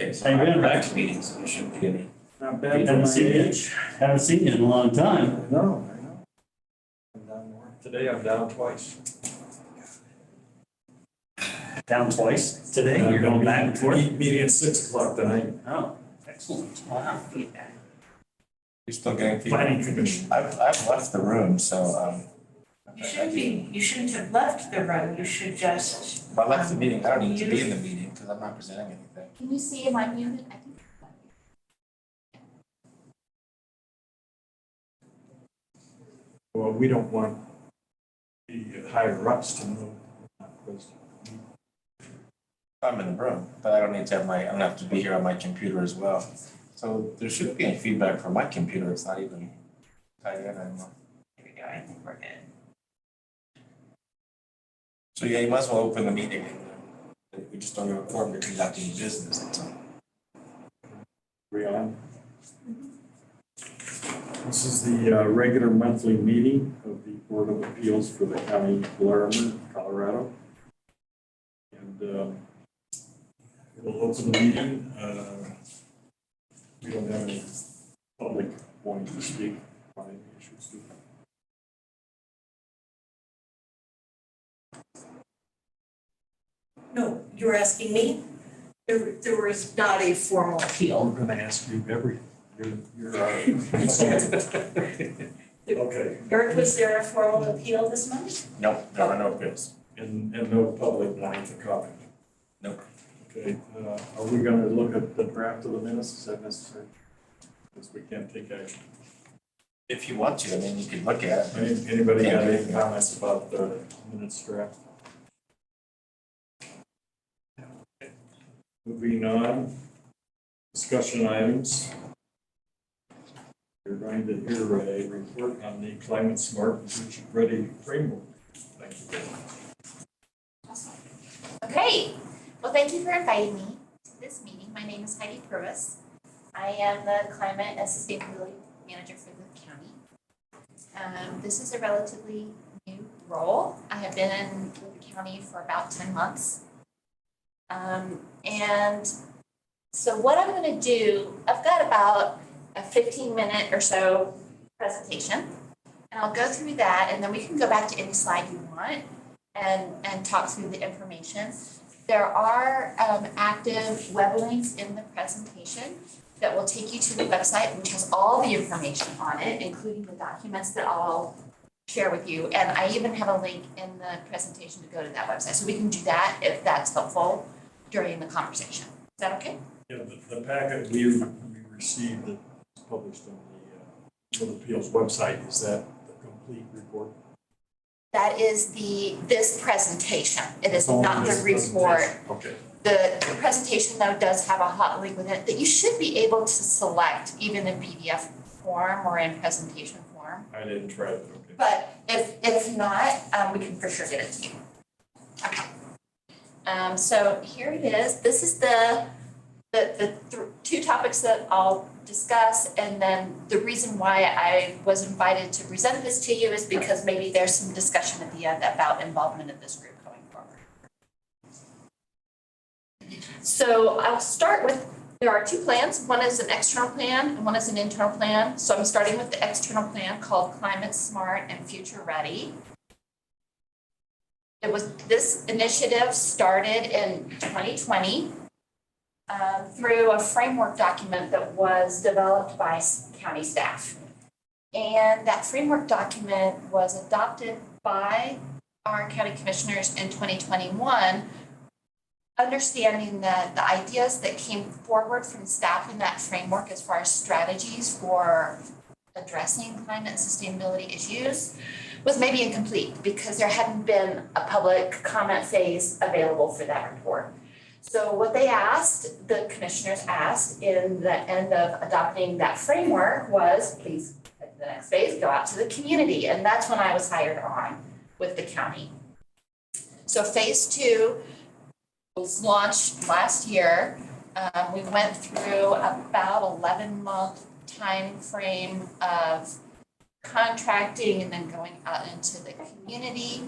Okay, so How you been? back to meetings, there shouldn't be any. Not bad for Haven't my seen you. age. Haven't seen you in a long time. I know. I'm down more. Today I'm down twice. Down twice today. You're going back and forth. Meeting at 6 o'clock tonight. Oh, excellent. Wow. You're still getting Planning feedback? commission. I've left the room, so, You shouldn't have left the room, you should just. if I left the meeting, I don't need to be in the meeting, because I'm not presenting anything. Can you see, am I muted? I think. Well, we don't want the higher ups to know. I'm in the room, but I don't need to have I don't have to be here on my computer as well. So there shouldn't be any feedback from my computer, it's not even tied in anymore. There we go, I think we're good. So yeah, you might as well open the meeting, and we just don't report you're conducting business, that's all. We on? This is the regular monthly meeting of the Board of Appeals for the County of Larimer, Colorado. And it'll open the meeting. We don't have any public wanting to speak on any issues. No, you're asking me? There was not a formal appeal. I'm gonna ask you everything. You're okay. Eric, was there a formal appeal this month? No, there are no bills. And no public wanting to comment. Nope. Okay, are we gonna look at the draft of the minutes? Is that necessary? Because we can't take action. If you want to, I mean, you could look at it. Anybody got any comments about the minutes draft? Moving on, discussion items. You're going to hear a report on the climate smart and future ready framework. Thank you. Awesome. Okay, well, thank you for inviting me to this meeting. My name is Heidi Purvis. I am the Climate and Sustainability Manager for the county. This is a relatively new role. I have been in the county for about 10 months. And so what I'm going to do, I've got about a 15-minute or so presentation, and I'll go through that, and then we can go back to any slide you want and talk through the information. There are active web links in the presentation that will take you to the website, which has all the information on it, including the documents that I'll share with you. And I even have a link in the presentation to go to that website. So we can do that if that's helpful during the conversation. Is that okay? Yeah, the packet we received that was published on the Board of Appeals website, is that the complete report? That is this presentation. It is Only not this the report. presentation. Okay. The presentation though does have a hot link with it that you should be able to select even in PDF form or in presentation form. I didn't try it, okay. But if not, we can for sure get it to you. Okay. So here it is. This is the two topics that I'll discuss, and then the reason why I was invited to present this to you is because maybe there's some discussion at the end about involvement of this group going forward. So I'll start with, there are two plans. One is an external plan and one is an internal plan. So I'm starting with the external plan called Climate Smart and Future Ready. This initiative started in 2020 through a framework document that was developed by county staff. And that framework document was adopted by our county commissioners in 2021, understanding that the ideas that came forward from staff in that framework as far as strategies for addressing climate and sustainability issues was maybe incomplete because there hadn't been a public comment phase available for that report. So what they asked, the commissioners asked in the end of adopting that framework was, please, the next phase, go out to the community. And that's when I was hired on with the county. So phase 2 was launched last year. We went through about 11-month time frame of contracting and then going out into the community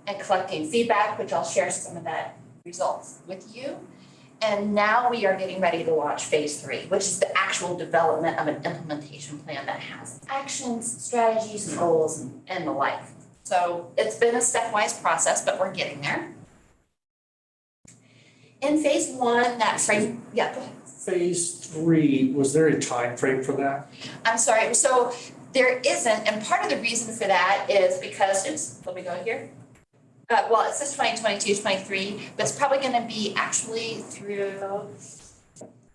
and collecting feedback, which I'll share some of that results with you. And now we are getting ready to launch phase 3, which is the actual development of an implementation plan that has actions, strategies, goals, and the like. So it's been a stepwise process, but we're getting there. In phase 1, that frame, yeah, go ahead. Phase 3, was there a time frame for that? I'm sorry, so there isn't, and part of the reason for that is because, let me go here. Well, it says 2022, 23, but it's probably gonna be actually through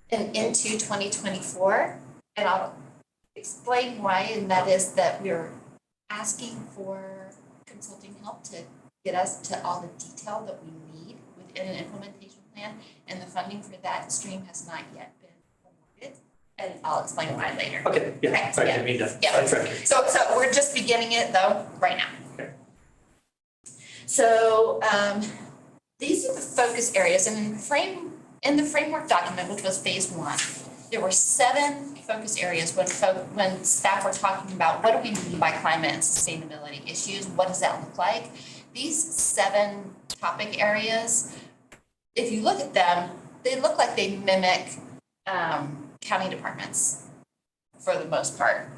and into 2024. And I'll explain why, and that is that we're asking for consulting help to get us to all the detail that we need within an implementation plan, and the funding for that stream has not yet been awarded, and I'll explain why later. Okay, yeah, Okay, I didn't mean to yeah. sidetrack you. So we're just beginning it though, right now. Okay. So these are the focus areas, and in the framework document, which was phase 1, there were 7 focus areas when staff were talking about what do we mean by climate and sustainability issues, what does that look like? These 7 topic areas, if you look at them, they look like they mimic county departments for the most part.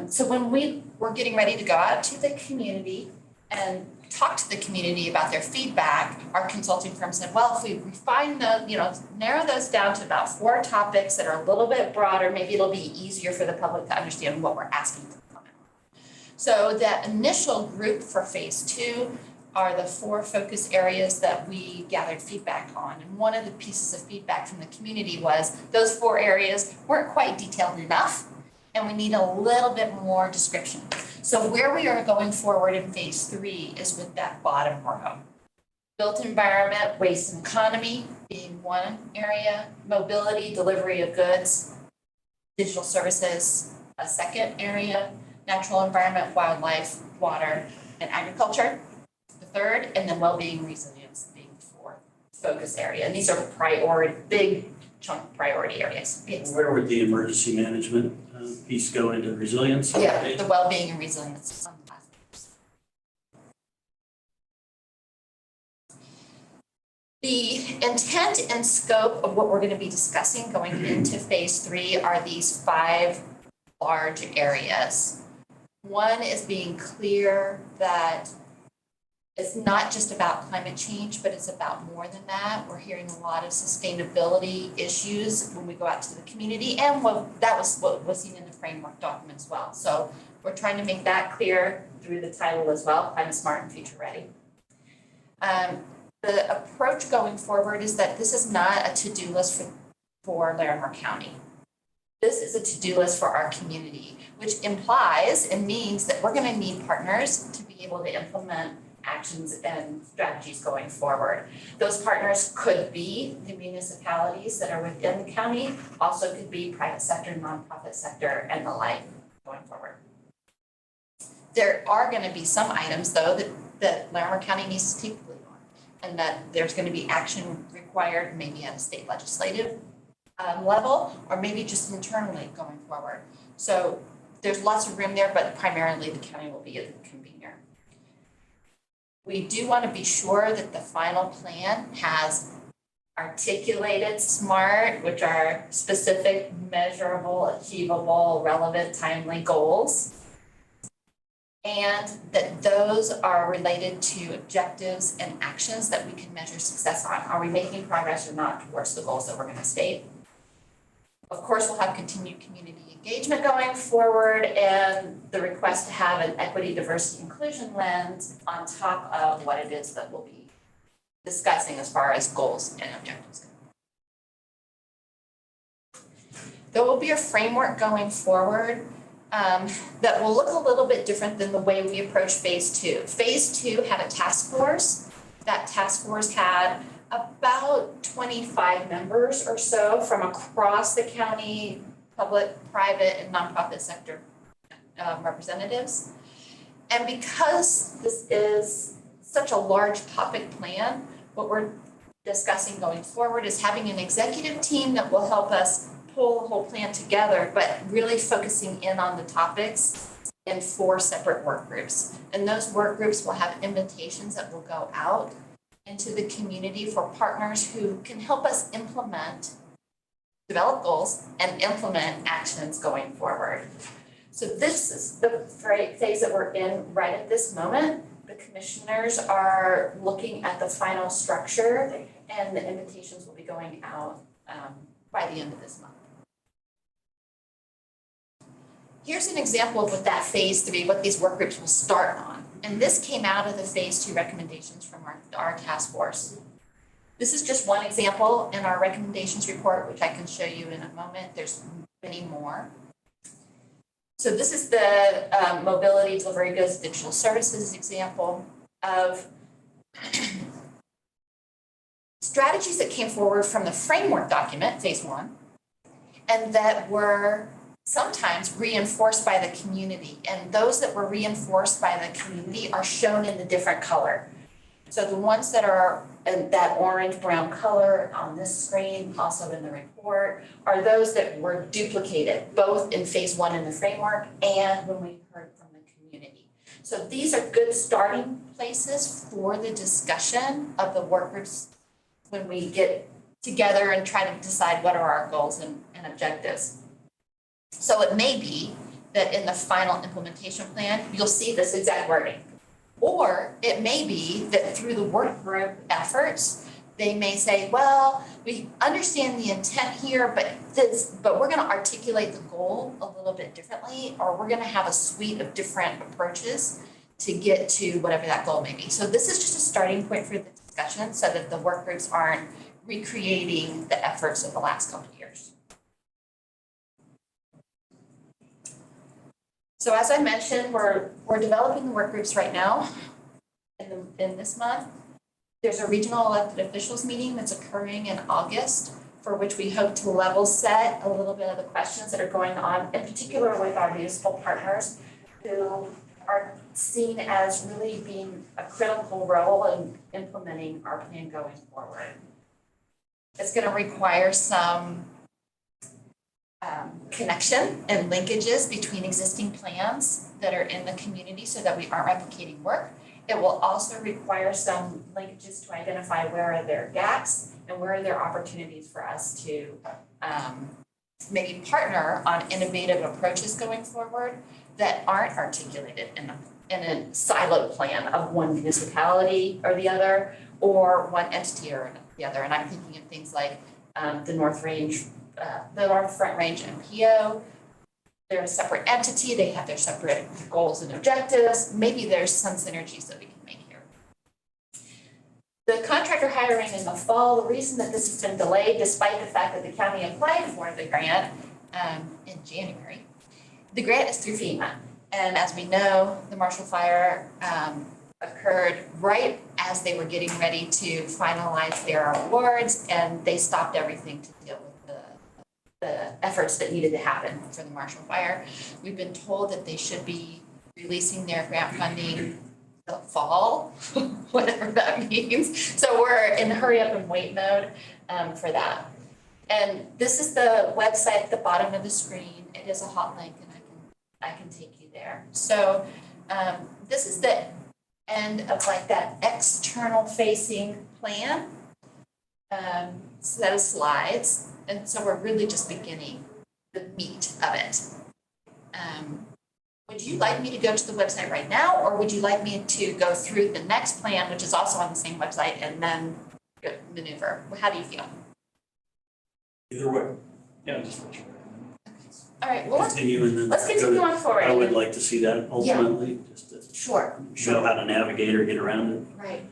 So when we were getting ready to go out to the community and talk to the community about their feedback, our consulting firm said, well, if we refine narrow those down to about 4 topics that are a little bit broader, maybe it'll be easier for the public to understand what we're asking for comment on. So that initial group for phase 2 are the 4 focus areas that we gathered feedback on. And one of the pieces of feedback from the community was those 4 areas weren't quite detailed enough, and we need a little bit more description. So where we are going forward in phase 3 is with that bottom row. Built environment, waste and economy being one area, mobility, delivery of goods, digital services, a second area, natural environment, wildlife, water, and agriculture, the third, and then well-being and resilience being the 4th focus area. And these are big chunk priority areas. Yes. Where would the emergency management piece go into resilience? Yeah, the well-being and resilience. The intent and scope of what we're going to be discussing going into phase 3 are these 5 large areas. One is being clear that it's not just about climate change, but it's about more than that. We're hearing a lot of sustainability issues when we go out to the community, and that was what was seen in the framework document as well. So we're trying to make that clear through the title as well, Climate Smart and Future Ready. The approach going forward is that this is not a to-do list for Larimer County. This is a to-do list for our community, which implies and means that we're going to need partners to be able to implement actions and strategies going forward. Those partners could be the municipalities that are within the county, also could be private sector, nonprofit sector, and the like going forward. There are going to be some items though that Larimer County needs to take the lead on, and that there's going to be action required maybe at a state legislative level, or maybe just internally going forward. So there's lots of room there, but primarily the county will be the convener. We do want to be sure that the final plan has articulated SMART, which are specific, measurable, achievable, relevant, timely goals, and that those are related to objectives and actions that we can measure success on. Are we making progress or not towards the goals that we're going to state? Of course, we'll have continued community engagement going forward, and the request to have an equity, diversity, inclusion lens on top of what it is that we'll be discussing as far as goals and objectives. There will be a framework going forward that will look a little bit different than the way we approach phase 2. Phase 2 had a task force. That task force had about 25 members or so from across the county, public, private, and nonprofit sector representatives. And because this is such a large topic plan, what we're discussing going forward is having an executive team that will help us pull the whole plan together, but really focusing in on the topics in 4 separate work groups. And those work groups will have invitations that will go out into the community for partners who can help us develop goals and implement actions going forward. So this is the phase that we're in right at this moment. The commissioners are looking at the final structure, and the invitations will be going out by the end of this month. Here's an example of what that phase 3, what these work groups will start on. And this came out of the phase 2 recommendations from our task force. This is just one example in our recommendations report, which I can show you in a moment. There's many more. So this is the mobility, delivery goods, digital services example of strategies that came forward from the framework document, phase 1, and that were sometimes reinforced by the community. And those that were reinforced by the community are shown in the different color. So the ones that are in that orange brown color on this screen, also in the report, are those that were duplicated, both in phase 1 in the framework and when we heard from the community. So these are good starting places for the discussion of the work groups when we get together and try to decide what are our goals and objectives. So it may be that in the final implementation plan, you'll see this exact wording. Or it may be that through the work group efforts, they may say, well, we understand the intent here, but we're going to articulate the goal a little bit differently, or we're going to have a suite of different approaches to get to whatever that goal may be. So this is just a starting point for the discussion so that the work groups aren't recreating the efforts of the last couple of years. So as I mentioned, we're developing the work groups right now in this month. There's a regional elected officials meeting that's occurring in August, for which we hope to level set a little bit of the questions that are going on, in particular with our municipal partners who are seen as really being a critical role in implementing our plan going forward. It's going to require some connection and linkages between existing plans that are in the community so that we aren't replicating work. It will also require some linkages to identify where are there gaps and where are there opportunities for us to maybe partner on innovative approaches going forward that aren't articulated in a siloed plan of one municipality or the other, or one entity or the other. And I'm thinking of things like the North Front Range MPO. They're a separate entity, they have their separate goals and objectives. Maybe there's some synergies that we can make here. The contractor hiring in the fall, the reason that this has been delayed, despite the fact that the county applied for the grant in January, the grant is through FEMA. And as we know, the Marshall Fire occurred right as they were getting ready to finalize their awards, and they stopped everything to deal with the efforts that needed to happen for the Marshall Fire. We've been told that they should be releasing their grant funding the fall, whatever that means. So we're in hurry up and wait mode for that. And this is the website at the bottom of the screen. It is a hot link, and I can take you there. So this is the end of like that external facing plan, set of slides. And so we're really just beginning the meat of it. Would you like me to go to the website right now, or would you like me to go through the next plan, which is also on the same website, and then maneuver? How do you feel? Either way. Yeah, just All right, well, continue and then. let's continue on forward. I would like to see that ultimately, just to Sure. show how to navigate or get around Right.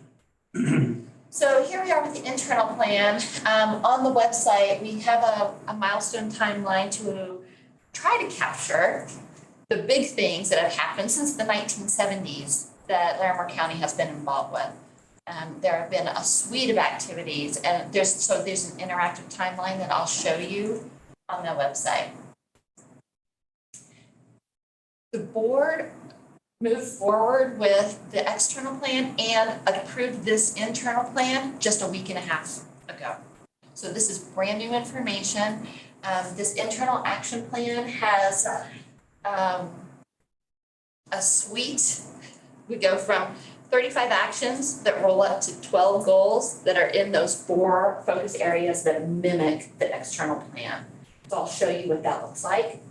it. So here we are with the internal plan. On the website, we have a milestone timeline to try to capture the big things that have happened since the 1970s that Larimer County has been involved with. There have been a suite of activities, and there's an interactive timeline that I'll show you on the website. The board moved forward with the external plan and approved this internal plan just a week and a half ago. So this is brand new information. This internal action plan has a suite. We go from 35 actions that roll up to 12 goals that are in those 4 focus areas that mimic the external plan. So I'll show you what that looks like.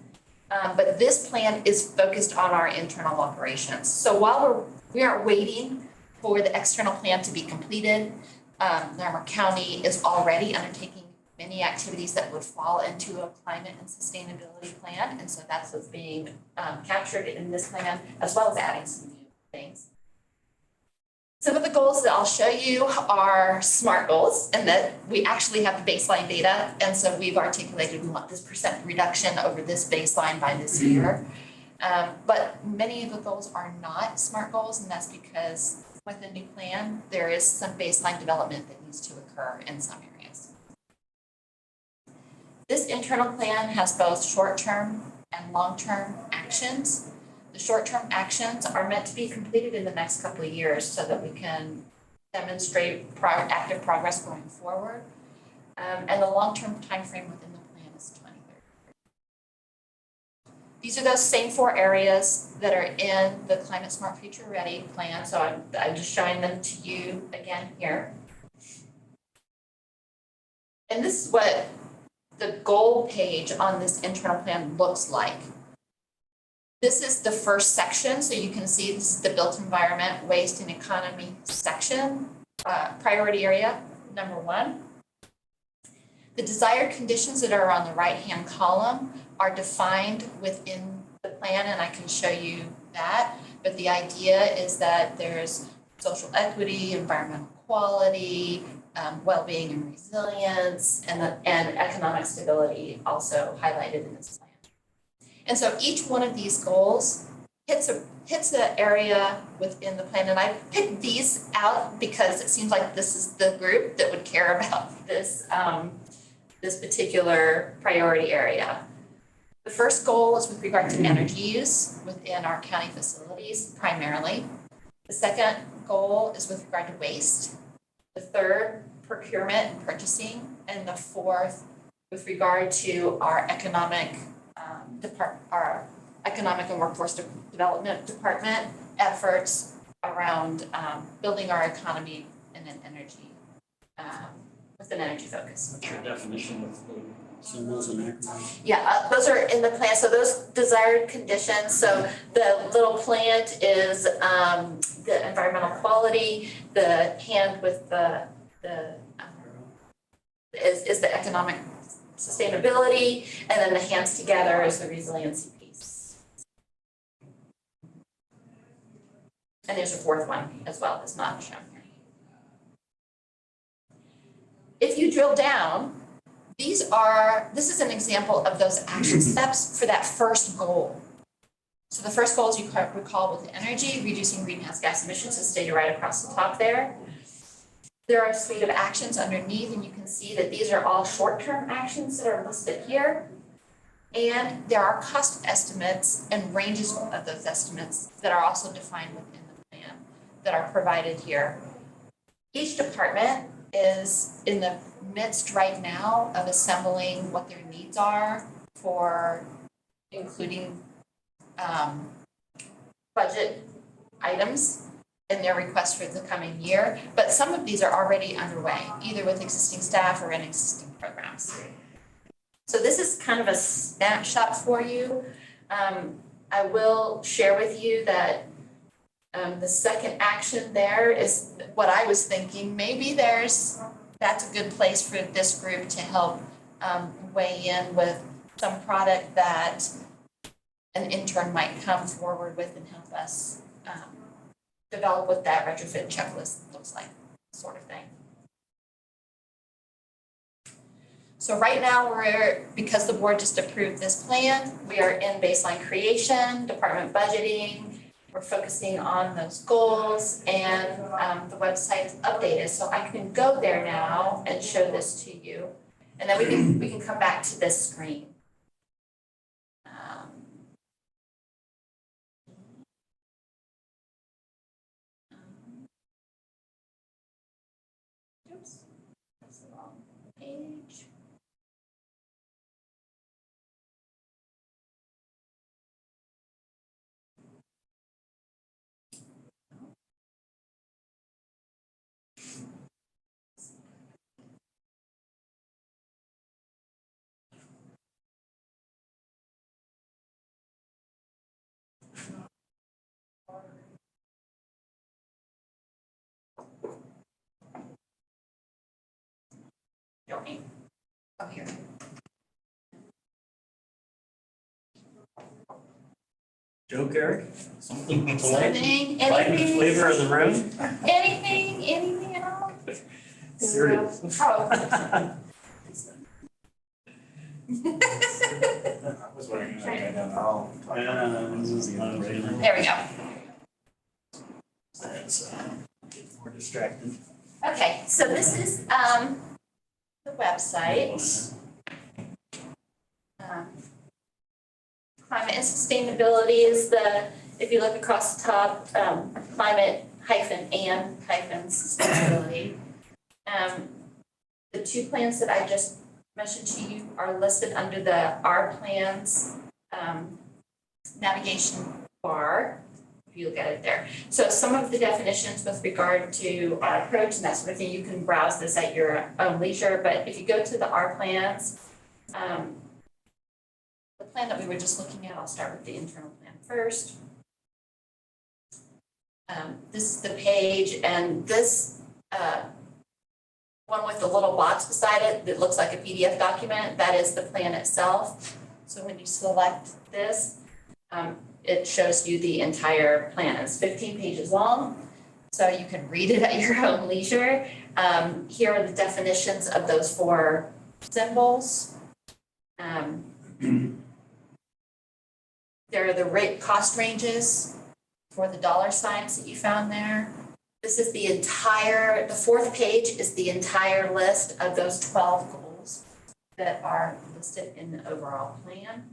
But this plan is focused on our internal operations. So while we aren't waiting for the external plan to be completed, Larimer County is already undertaking many activities that would fall into a climate and sustainability plan. And so that's what's being captured in this plan, as well as adding some new things. Some of the goals that I'll show you are SMART goals, and that we actually have the baseline data. And so we've articulated we want this % reduction over this baseline by this year. But many of the goals are not SMART goals, and that's because with the new plan, there is some baseline development that needs to occur in some areas. This internal plan has both short-term and long-term actions. The short-term actions are meant to be completed in the next couple of years so that we can demonstrate active progress going forward. And the long-term timeframe within the plan is 2030. These are those same 4 areas that are in the Climate Smart Future Ready plan. So I'm just showing them to you again here. And this is what the goal page on this internal plan looks like. This is the first section, so you can see this is the built environment, waste and economy section, priority area number 1. The desired conditions that are on the right-hand column are defined within the plan, and I can show you that. But the idea is that there's social equity, environmental quality, well-being and resilience, and economic stability also highlighted in this plan. And so each one of these goals hits an area within the plan. And I picked these out because it seems like this is the group that would care about this, this particular priority area. The first goal is with regard to energy use within our county facilities primarily. The second goal is with regard to waste. The third, procurement and purchasing. And the fourth, with regard to our economic and workforce development department efforts around building our economy in an energy, with an energy focus. What's your definition of the symbols and acronyms? Yeah, those are in the plan. So those desired conditions. So the little plant is the environmental quality. The hand with the is the economic sustainability, and then the hands together is the resiliency piece. And there's a fourth one as well that's not shown here. If you drill down, this is an example of those action steps for that first goal. So the first goal, as you recall, with energy, reducing greenhouse gas emissions is stated right across the top there. There are a suite of actions underneath, and you can see that these are all short-term actions that are listed here. And there are cost estimates and ranges of those estimates that are also defined within the plan that are provided here. Each department is in the midst right now of assembling what their needs are for including budget items in their request for the coming year, but some of these are already underway, either with existing staff or in existing programs. So this is kind of a snapshot for you. I will share with you that the second action there is what I was thinking. Maybe that's a good place for this group to help weigh in with some product that an intern might come forward with and help us develop what that retrofit checklist looks like, sort of thing. So right now because the board just approved this plan, we are in baseline creation, department budgeting. We're focusing on those goals, and the website is updated. So I can go there now and show this to you. And then we can come back to this screen. Oops, that's the wrong page. me. Oh, here. Joke, Eric? Something to Something, lighten the flavor of the room? anything at all? Serious. Oh. I was wondering if I got down the hall. There we go. That's, getting more distracted. Okay, so this is, the website. Climate and sustainability is if you look across the top, climate and sustainability. The two plans that I just mentioned to you are listed under the our plans, navigation bar, if you look at it there. So some of the definitions with regard to our approach and that sort of thing, you can browse this at your own leisure, but if you go to the our plans, the plan that we were just looking at, I'll start with the internal plan first. This is the page, and this one with the little box beside it that looks like a PDF document, that is the plan itself. So when you select this, it shows you the entire plan. It's 15 pages long, so you can read it at your own leisure. Here are the definitions of those 4 symbols. There are the cost ranges for the dollar signs that you found there. This is the 4th page is the entire list of those 12 goals that are listed in the overall plan.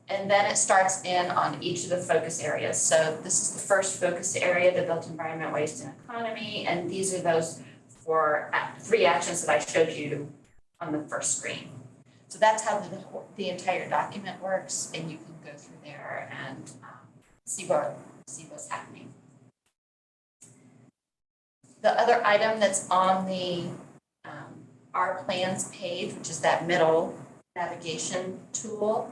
And then it starts in on each of the focus areas. So this is the first focus area, the built environment, waste, and economy. And these are those 3 actions that I showed you on the first screen. So that's how the entire document works, and you can go through there and see what's happening. The other item that's on the our plans page, which is that middle navigation tool,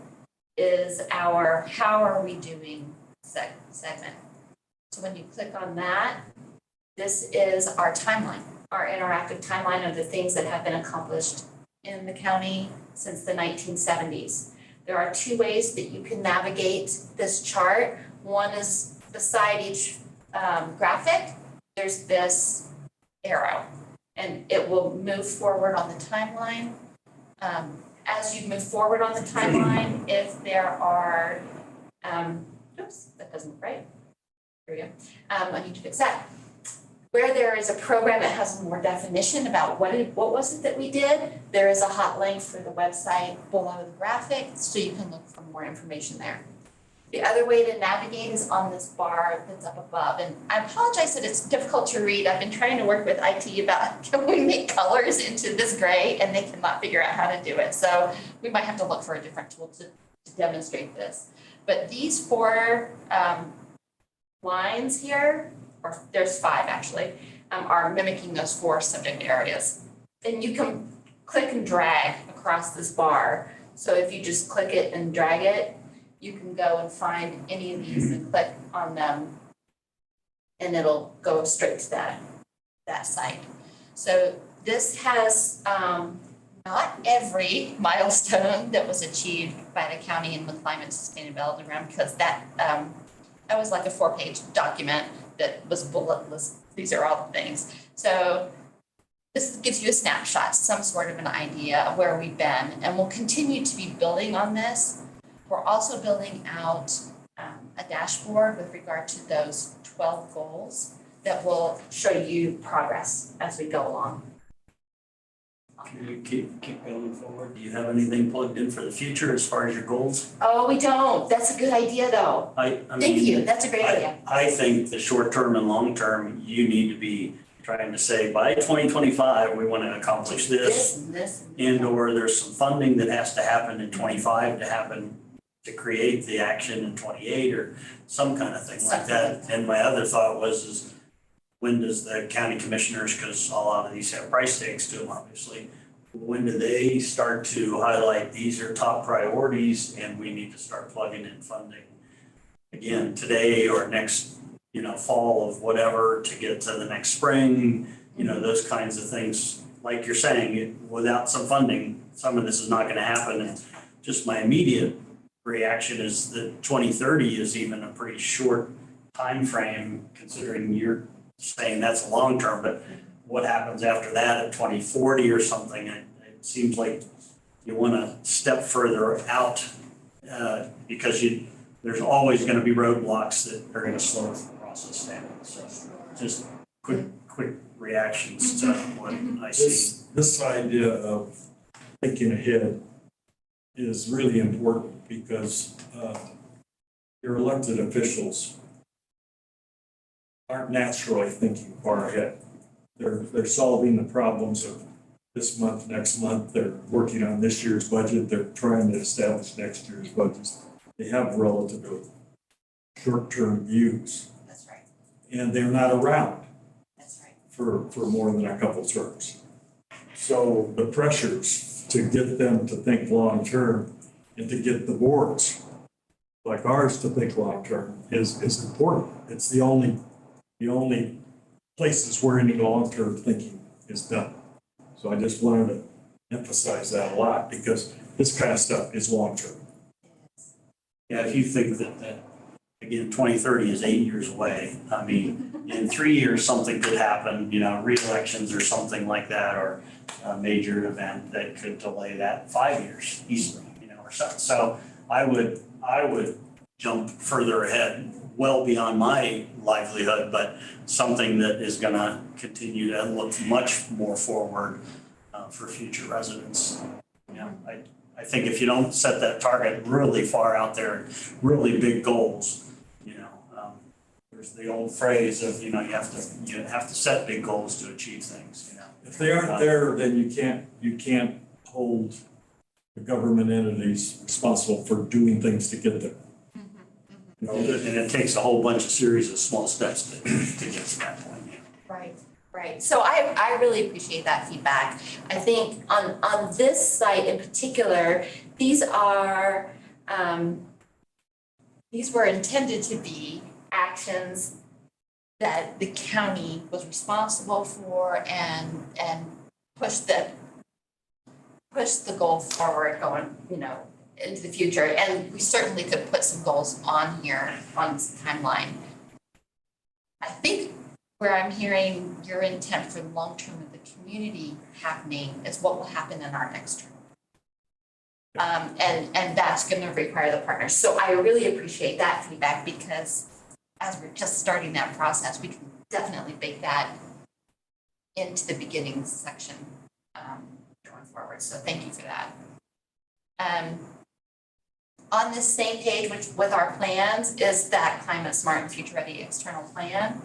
is our how are we doing segment. So when you click on that, this is our timeline, our interactive timeline of the things that have been accomplished in the county since the 1970s. There are 2 ways that you can navigate this chart. One is beside each graphic, there's this arrow, and it will move forward on the timeline. As you move forward on the timeline, if there are, oops, that doesn't look right. There we go. I need to fix that. Where there is a program that has more definition about what was it that we did, there is a hot link for the website below the graphic, so you can look for more information there. The other way to navigate is on this bar that's up above, and I apologize that it's difficult to read. I've been trying to work with IT about can we make colors into this gray, and they cannot figure out how to do it. So we might have to look for a different tool to demonstrate this. But these 4 lines here, or there's 5 actually, are mimicking those 4 subject areas. And you can click and drag across this bar. So if you just click it and drag it, you can go and find any of these and click on them, and it'll go straight to that site. So this has not every milestone that was achieved by the county in the climate sustainability program, because that was like a 4-page document that was bulletless. These are all the things. So this gives you a snapshot, some sort of an idea of where we've been, and we'll continue to be building on this. We're also building out a dashboard with regard to those 12 goals that will show you progress as we go along. Can you keep going forward? Do you have anything plugged in for the future as far as your goals? Oh, we don't. That's a good idea, though. I mean, Thank you. That's a great idea. I think the short term and long term, you need to be trying to say by 2025, we want to accomplish this. This. And or there's some funding that has to happen in 25 to happen to create the action in 28 or some kind of thing like that. And my other thought was when does the county commissioners, because a lot of these have price tags to them, obviously, when do they start to highlight these are top priorities and we need to start plugging in funding again today or next, fall of whatever to get to the next spring, those kinds of things. like you're saying, without some funding, some of this is not gonna happen. And just my immediate reaction is that 2030 is even a pretty short time frame, considering you're saying that's a long term, but what happens after that at 2040 or something? It seems like you wanna step further out, because there's always gonna be roadblocks that are gonna slow the process down. So just quick reactions to what I see. This idea of thinking ahead is really important because your elected officials aren't naturally thinking far ahead. They're solving the problems of this month, next month. They're working on this year's budget. They're trying to establish next year's budgets. They have relatively short-term views, That's right, and they're not around that's right. for more than a couple terms. So the pressures to get them to think long-term and to get the boards like ours to think long-term is important. It's the only places where any long-term thinking is done. So I just wanted to emphasize that a lot because this kind of stuff is long-term. Yeah, if you think that again, 2030 is 8 years away. I mean, in 3 years, something could happen, re-elections or something like that, or a major event that could delay that 5 years easily, or something. So I would jump further ahead, well beyond my livelihood, but something that is gonna continue to look much more forward for future residents. I think if you don't set that target really far out there, really big goals, there's the old phrase of, you have to set big goals to achieve things, If they aren't there, then you can't hold the government entities responsible for doing things to get there. And it takes a whole bunch of series of small steps to get to that point. Right. So I really appreciate that feedback. I think on this site in particular, these were intended to be actions that the county was responsible for and push the goal forward going, into the future. And we certainly could put some goals on here on this timeline. I think where I'm hearing your intent for the long term of the community happening is what will happen in our next term. And that's going to require the partners. So I really appreciate that feedback because as we're just starting that process, we can definitely bake that into the beginning section going forward. So thank you for that. On this same page, which with our plans, is that climate smart and future ready external plan.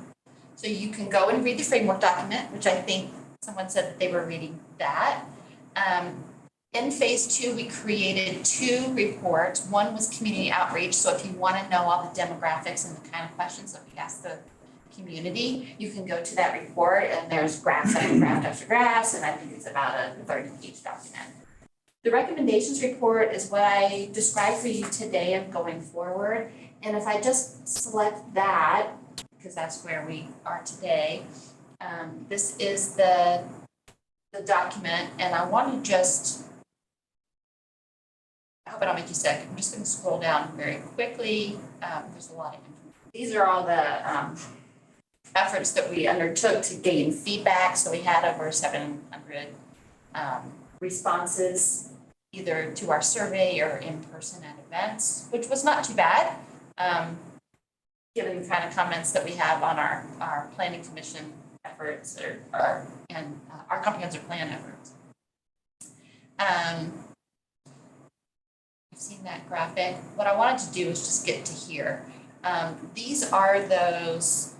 So you can go and read the framework document, which I think someone said that they were reading that. In phase 2, we created 2 reports. One was community outreach. So if you want to know all the demographics and the kind of questions that we ask the community, you can go to that report and there's graphs after graph after graphs, and I think it's about a 30-page document. The recommendations report is what I described for you today of going forward. And if I just select that, because that's where we are today, this is the document, and I want to just, I hope I don't make you sick. I'm just going to scroll down very quickly. There's a lot of information. These are all the efforts that we undertook to gain feedback. So we had over 700 responses, either to our survey or in person at events, which was not too bad, given the kind of comments that we have on our planning commission efforts and our comprehensive plan efforts. You've seen that graphic. What I wanted to do is just get to here. These are those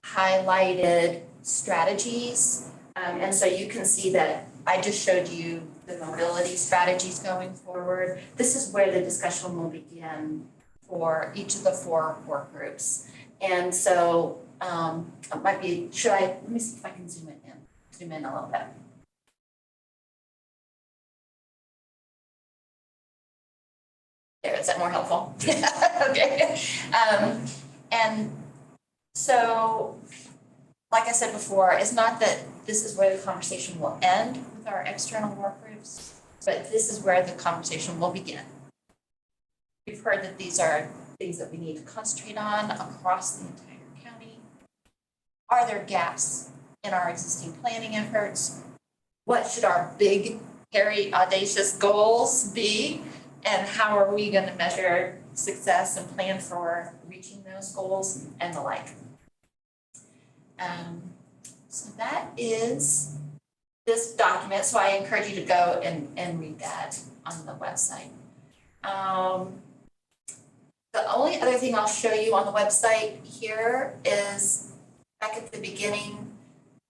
highlighted strategies. And so you can see that I just showed you the mobility strategies going forward. This is where the discussion will begin for each of the 4 work groups. And so it might be, let me see if I can zoom in a little bit. There, is that more helpful? Okay. And so, like I said before, it's not that this is where the conversation will end with our external work groups, but this is where the conversation will begin. We've heard that these are things that we need to concentrate on across the entire county. Are there gaps in our existing planning efforts? What should our big, hairy, audacious goals be? And how are we going to measure success and plan for reaching those goals and the like? So that is this document. So I encourage you to go and read that on the website. The only other thing I'll show you on the website here is back at the beginning,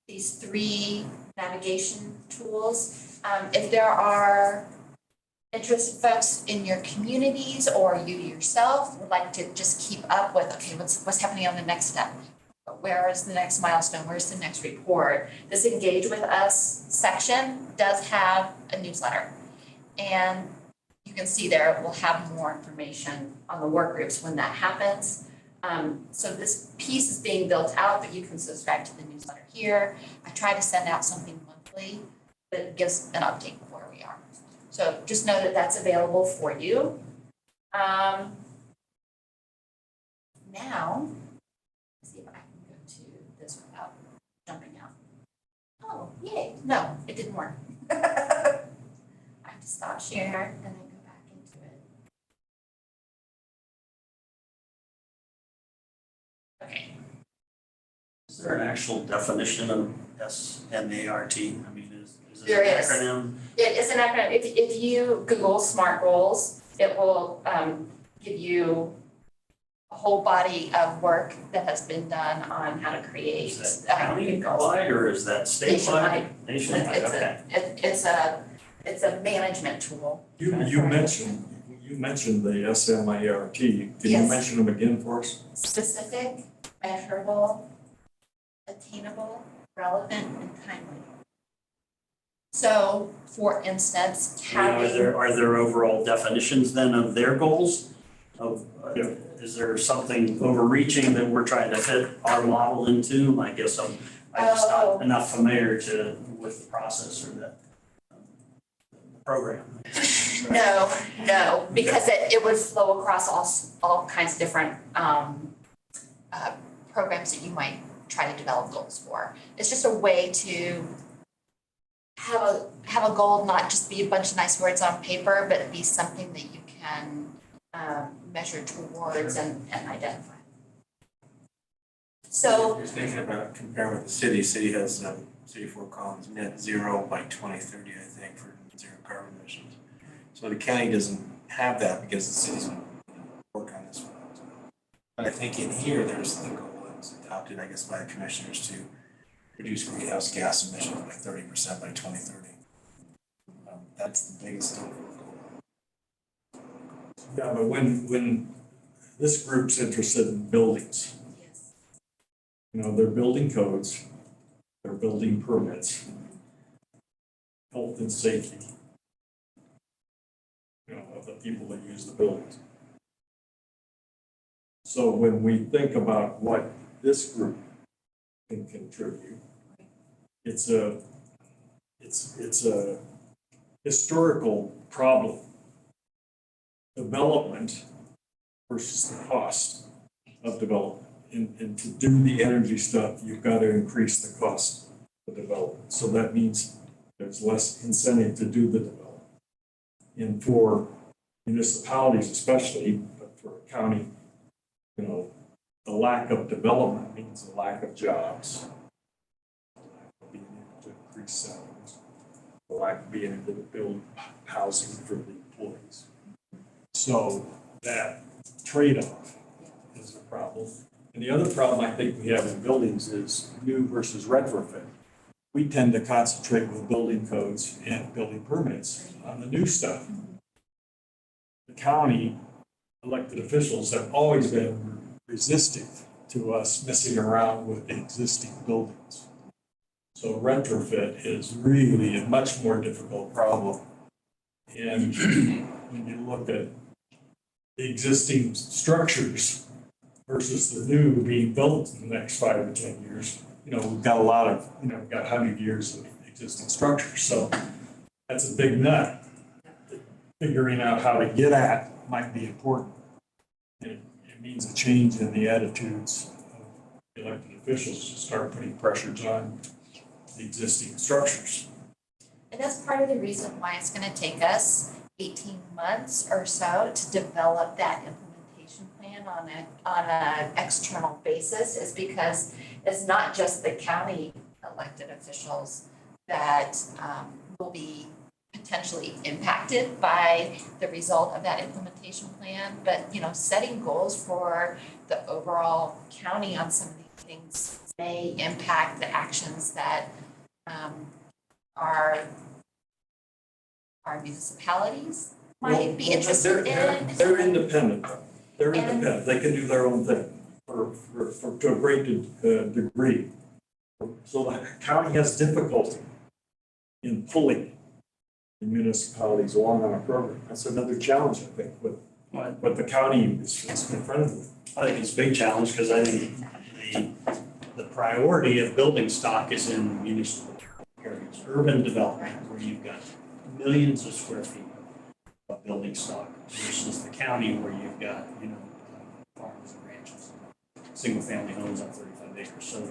these 3 navigation tools. If there are interested folks in your communities or you yourself would like to just keep up with, okay, what's happening on the next step? Where is the next milestone? Where's the next report? This Engage with Us section does have a newsletter. And you can see there it will have more information on the work groups when that happens. So this piece is being built out, but you can subscribe to the newsletter here. I try to send out something monthly that gives an update of where we are. So just know that that's available for you. Now, let's see if I can go to this without jumping out. Oh, yay, no, it didn't work. I have to stop share and then go back into it. Okay. Is there an actual definition of SMART? I mean, is it There an is. acronym? It is an acronym. If you Google SMART goals, it will give you a whole body of work that has been done on how to create. Is that county-wide or is that statewide? Nationwide, okay. It's a management tool. You mentioned the SMART. Can you Yes. mention them again for us? Specific, measurable, attainable, relevant, and timely. So, for instance, having. Are there overall definitions then of their goals? Yeah. Is there something overreaching that we're trying to fit our model into? I guess I'm just not enough familiar with the process or the program. No, because it would flow across all kinds of different programs that you might try to develop goals for. It's just a way to have a goal, not just be a bunch of nice words on paper, but be something that you can measure towards and identify. So. You're thinking about comparing with the city. City has City of Fort Collins net zero by 2030, I think, for zero carbon emissions. So the county doesn't have that because the city's going to work on this one. But I think in here, there's the goal that was adopted, I guess, by the commissioners to reduce greenhouse gas emissions by 30% by 2030. That's the biggest overall goal. Yeah, but when this group's interested in buildings, Yes. they're building codes, they're building permits, health and safety, of the people that use the buildings. So when we think about what this group can contribute, it's a historical problem. Development versus the cost of development. And to do the energy stuff, you've got to increase the cost of development. So that means there's less incentive to do the development. And for municipalities especially, but for a county, the lack of development means a lack of jobs, the lack of being able to increase salaries, the lack of being able to build housing for the employees. So that trade-off is a problem. And the other problem I think we have in buildings is new versus retrofit. We tend to concentrate with building codes and building permits on the new stuff. The county elected officials have always been resistant to us messing around with the existing buildings. So retrofit is really a much more difficult problem. And when you look at the existing structures versus the new being built in the next 5 or 10 years, we've got a lot of, we've got 100 years of existing structures, so that's a big nut. Figuring out how to get at might be important. It means a change in the attitudes of elected officials to start putting pressures on the existing structures. And that's part of the reason why it's gonna take us 18 months or so to develop that implementation plan on a external basis, is because it's not just the county elected officials that will be potentially impacted by the result of that implementation plan, but setting goals for the overall county on some of these things may impact the actions that our municipalities might be interested in. They're independent. They're independent. They can do their own thing for to a great degree. So the county has difficulty in pulling the municipalities along on a program. That's another challenge, I think, with what the county is confronted with. I think it's a big challenge because I think the priority of building stock is in municipal areas, urban development, where you've got millions of square feet of building stock versus the county where you've got, farms and ranches, single family homes on 35 acres. So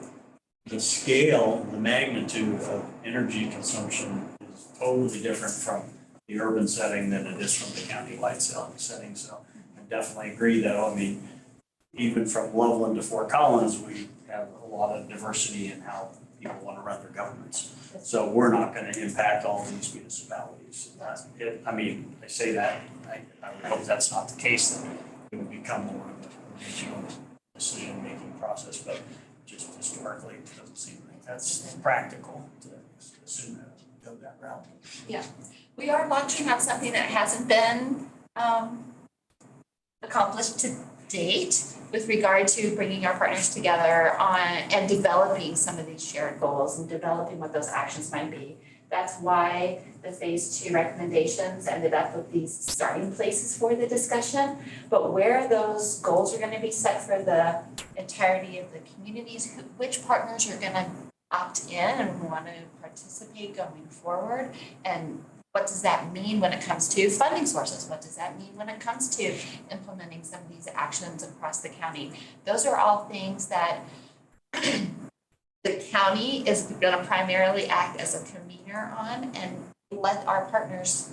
the scale, the magnitude of energy consumption is totally different from the urban setting than it is from the county-wide setting. So I definitely agree though. I mean, even from Loveland to Fort Collins, we have a lot of diversity in how people want to run their governments. So we're not going to impact all these municipalities. I say that, I would hope that's not the case, that it would become more of a regional decision-making process, but just historically, it doesn't seem like that's practical to assume that go that route. Yeah, we are launching on something that hasn't been accomplished to date with regard to bringing our partners together on and developing some of these shared goals and developing what those actions might be. That's why the phase 2 recommendations ended up with these starting places for the discussion. But where those goals are going to be set for the entirety of the communities, which partners are going to opt in and want to participate going forward, and what does that mean when it comes to funding sources? What does that mean when it comes to implementing some of these actions across the county? Those are all things that the county is going to primarily act as a convener on, and let our partners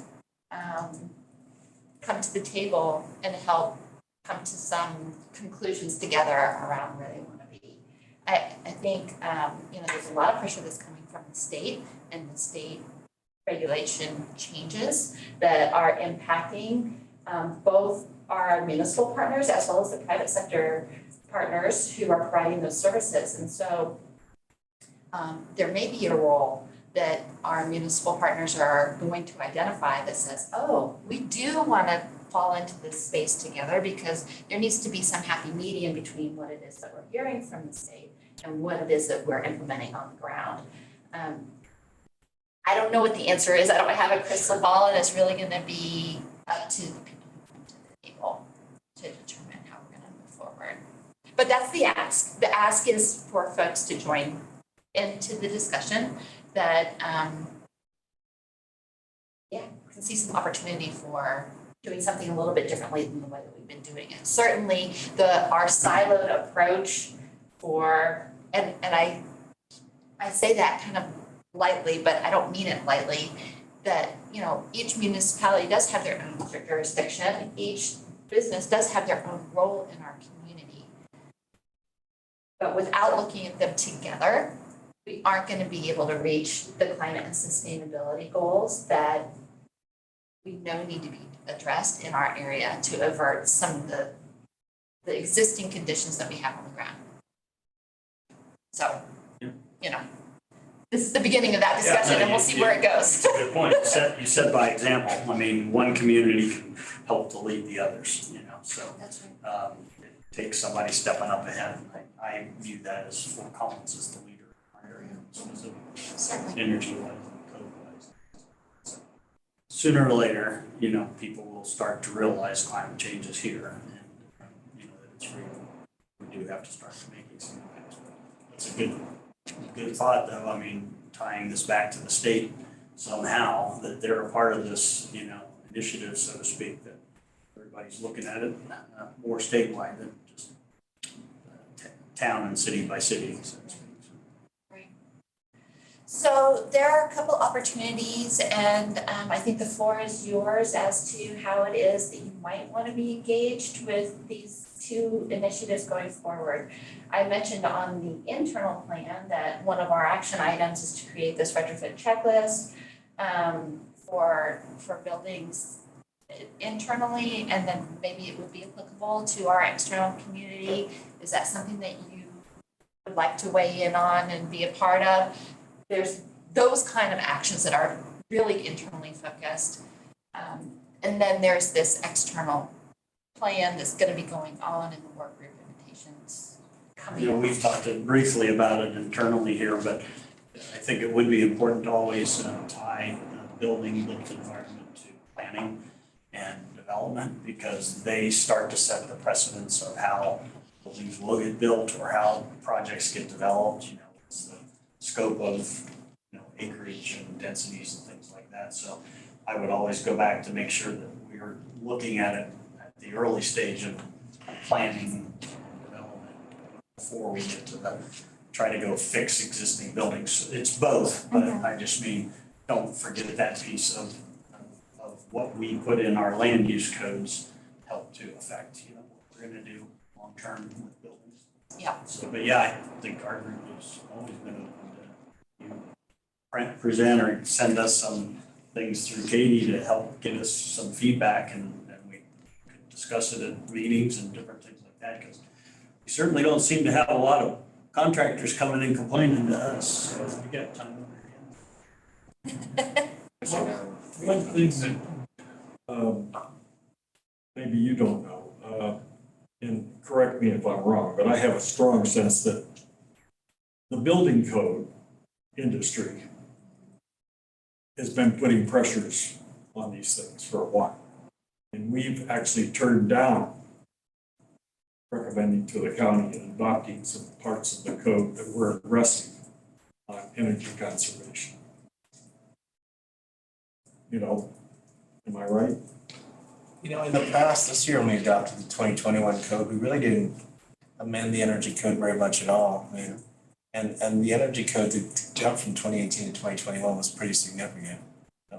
come to the table and help come to some conclusions together around where they want to be. I think there's a lot of pressure that's coming from the state, and the state regulation changes that are impacting both our municipal partners as well as the private sector partners who are providing those services. And so there may be a role that our municipal partners are going to identify that says, oh, we do want to fall into this space together, because there needs to be some happy medium between what it is that we're hearing from the state and what it is that we're implementing on the ground. I don't know what the answer is. I don't have a crystal ball, and it's really going to be up to the people who come to the table to determine how we're going to move forward. But that's the ask. The ask is for folks to join into the discussion, that can see some opportunity for doing something a little bit differently than the way that we've been doing it. Certainly, our siloed approach and I say that kind of lightly, but I don't mean it lightly, that each municipality does have their own jurisdiction, each business does have their own role in our community. But without looking at them together, we aren't going to be able to reach the climate and sustainability goals that we know need to be addressed in our area to avert some of the existing conditions that we have on the ground. So, this is the beginning of that discussion, and we'll see where it goes. That's a good point. You said by example. I mean, one community can help to lead the others, so. That's right. It takes somebody stepping up ahead. I view that as Fort Collins as the leader in our area, specifically Certainly. energy-wise and code-wise. So, sooner or later, people will start to realize climate change is here, and that it's real. We do have to start making some impacts. That's a good Good thought, though. I mean, tying this back to the state somehow, that they're a part of this, initiative, so to speak, that everybody's looking at it more statewide than just town and city by city, so to speak. So there are a couple opportunities, and I think the floor is yours as to how it is that you might want to be engaged with these two initiatives going forward. I mentioned on the internal plan that one of our action items is to create this retrofit checklist for buildings internally, and then maybe it would be applicable to our external community. Is that something that you would like to weigh in on and be a part of? There's those kind of actions that are really internally focused. And then there's this external plan that's gonna be going on in the work group invitations coming up. We've talked briefly about it internally here, but I think it would be important to always tie building, built environment to planning and development, because they start to set the precedence of how buildings will get built or how projects get developed, what's the scope of, acreage and densities and things like that. So I would always go back to make sure that we are looking at it at the early stage of planning and development before we get to try to go fix existing buildings. It's both, but I just mean, don't forget that piece of what we put in our land use codes help to affect, what we're gonna do long-term with buildings. Yeah. So, but yeah, I think our group has always been open to present or send us some things through Katie to help give us some feedback, and we could discuss it at meetings and different things like that, because we certainly don't seem to have a lot of contractors coming and complaining to us, so we got time on our hands. One thing that maybe you don't know, and correct me if I'm wrong, but I have a strong sense that the building code industry has been putting pressures on these things for a while. And we've actually turned down recommending to the county and adopting some parts of the code that were aggressive on energy conservation. Am I right? In the past, this year when we adopted the 2021 code, we really didn't amend the energy code very much at all. And the energy code to jump from 2018 to 2021 was pretty significant.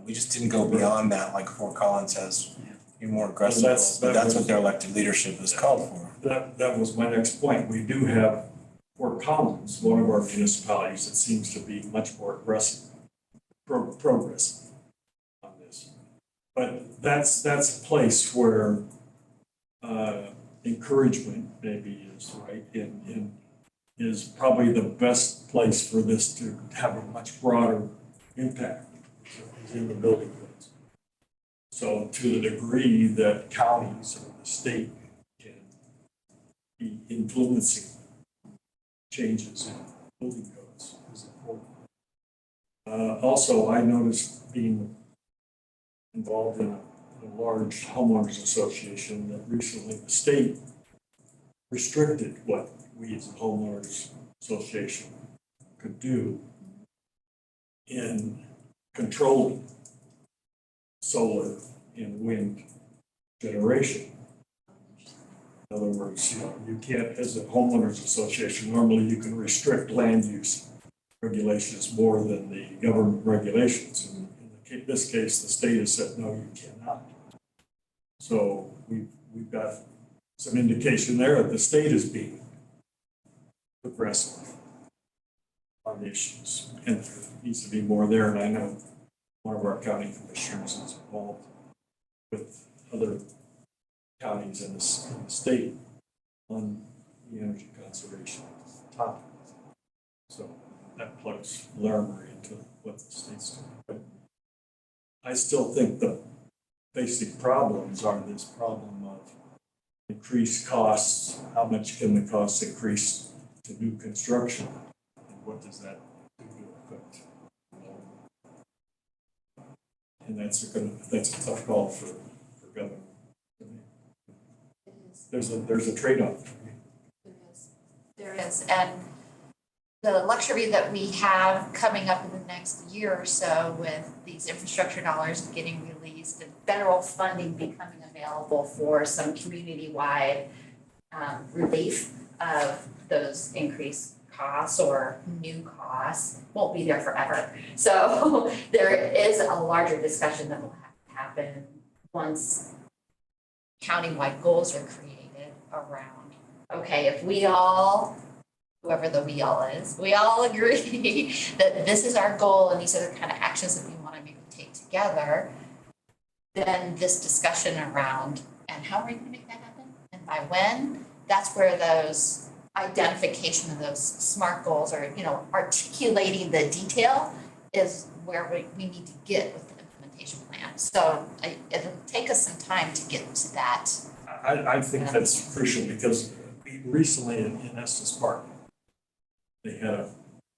We just didn't go beyond that like Fort Collins has, be more aggressive. But that's what their elected leadership is called for. That was my next point. We do have Fort Collins, one of our municipalities that seems to be much more aggressive, progressive on this. But that's a place where encouragement maybe is right in is probably the best place for this to have a much broader impact in the building codes. So to the degree that counties or the state can be influencing changes in building codes is important. Also, I noticed being involved in a large homeowners association that recently the state restricted what we as a homeowners association could do in controlling solar and wind generation. In other words, you can't, as a homeowners association, normally you can restrict land use regulations more than the government regulations. In this case, the state has said, no, you cannot. So we've got some indication there that the state is being aggressive on issues, and there needs to be more there. And I know one of our county commissioners is involved with other counties in the state on the energy conservation topic. So that plugs Larimer into what the state's doing. But I still think the basic problems are this problem of increased costs. How much can the costs increase to new construction? And what does that do to affect? And that's a tough call for government. There's a trade-off. There is, and the luxury that we have coming up in the next year or so with these infrastructure dollars getting released and federal funding becoming available for some community-wide relief of those increased costs or new costs won't be there forever. So there is a larger discussion that will have to happen once countywide goals are created around, okay, if we all, whoever the we all is, we all agree that this is our goal and these are the kind of actions that we want to maybe take together, then this discussion around, and how are we going to make that happen? And by when? That's where those identification of those SMART goals or, articulating the detail is where we need to get with the implementation plan. So it'll take us some time to get to that. I think that's crucial because recently in Estes Park, they had a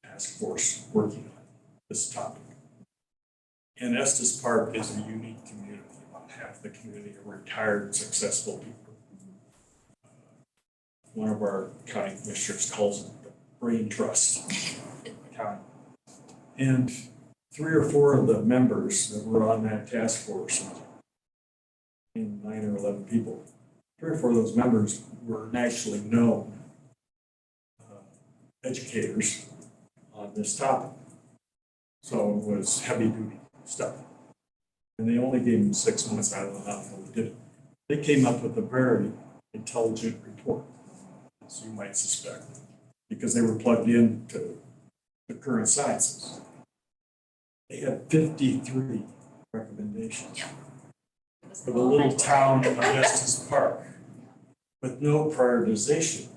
task force working on this topic. And Estes Park is a unique community. About half the community are retired, successful people. One of our county commissioners calls it the brain trust county. And 3 or 4 of the members that were on that task force, 9 or 11 people, 3 or 4 of those members were nationally known educators on this topic. So it was heavy duty stuff. And they only gave them 6 months. I don't know how they did it. They came up with a very intelligent report, as you might suspect, because they were plugged into the current sciences. They had 53 recommendations for the little town of Estes Park with no prioritization.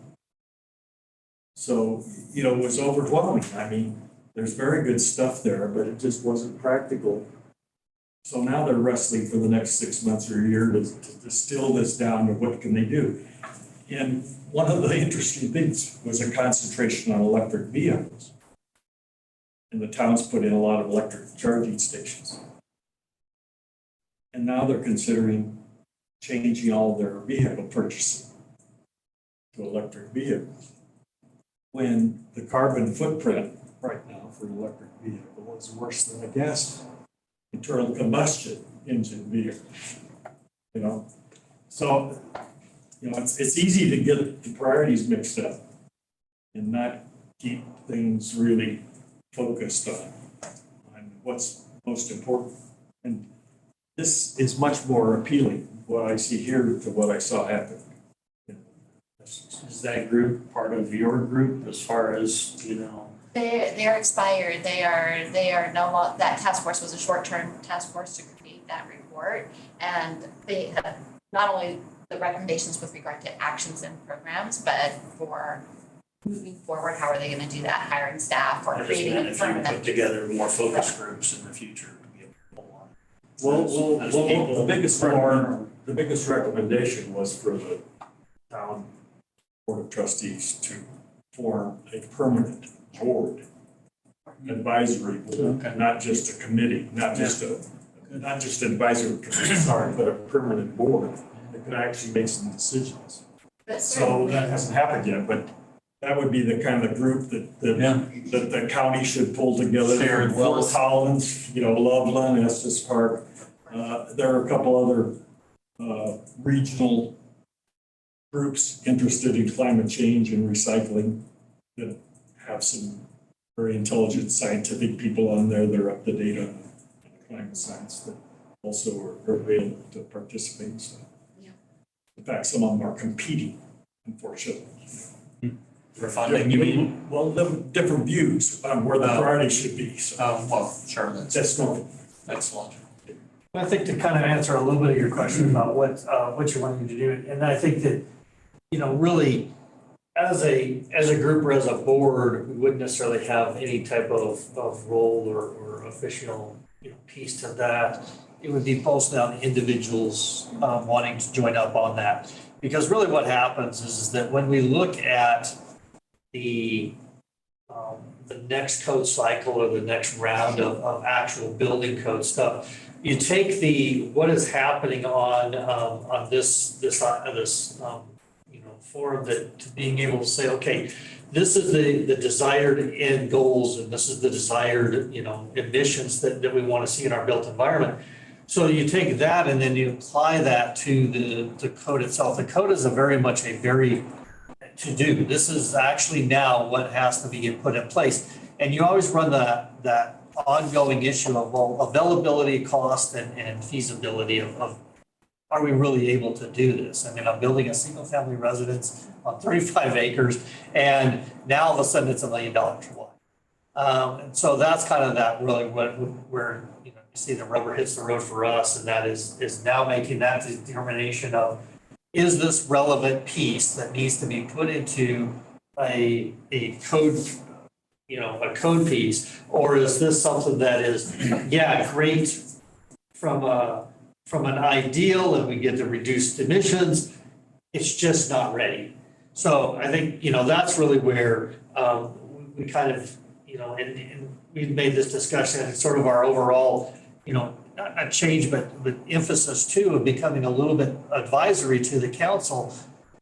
So, it was overwhelming. I mean, there's very good stuff there, but it just wasn't practical. So now they're wrestling for the next 6 months or a year to distill this down to what can they do. And one of the interesting things was a concentration on electric vehicles. And the town's put in a lot of electric charging stations. And now they're considering changing all their vehicle purchasing to electric vehicles. When the carbon footprint right now for an electric vehicle is worse than a gas internal combustion engine vehicle. So it's easy to get the priorities mixed up and not keep things really focused on what's most important. And this is much more appealing, what I see here to what I saw happen. Is that group part of your group as far as, They're expired. They are no longer, that task force was a short-term task force to create that report. And they have not only the recommendations with regard to actions and programs, but for moving forward, how are they going to do that, hiring staff or I just creating meant a if you permanent. put together more focus groups in the future to be able to pull on. Well, As people the biggest recommendation was for the town board of trustees to form a permanent board, advisory board, Okay. not just a committee, not just an advisory committee, sorry, but a permanent board that could actually make some decisions. But So certainly- that hasn't happened yet, but that would be the kind of group that the county should pull together. Shared Fort wealth. Collins, Loveland, Estes Park. There are a couple other regional groups interested in climate change and recycling that have some very intelligent scientific people on there that are up to date on climate science that also are available to participate. So, Yeah. in fact, some of them are competing, unfortunately. For funding, you mean? Well, different views on where the Oh. priority should be. So Well, sure, that's normal. that's logical. I think to kind of answer a little bit of your question about what you're wanting to do, and I think that, really, as a group or as a board, we wouldn't necessarily have any type of role or official, piece to that. It would be mostly on the individuals wanting to join up on that. Because really what happens is that when we look at the next code cycle or the next round of actual building code stuff, you take what is happening on this forum that, to being able to say, okay, this is the desired end goals and this is the desired, emissions that we want to see in our built environment. So you take that and then you apply that to the code itself. The code is a very to do. This is actually now what has to be put in place. And you always run that ongoing issue of, well, availability, cost, and feasibility of are we really able to do this? I mean, I'm building a single family residence on 35 acres and now all of a sudden it's $1 million wide. And so that's kind of that really where, you see the rubber hits the road for us. And that is now making that determination of, is this relevant piece that needs to be put into a code, a code piece? Or is this something that is, great from an ideal and we get the reduced emissions, it's just not ready. So I think, that's really where we kind of, and we've made this discussion and sort of our overall, not a change, but emphasis too of becoming a little bit advisory to the council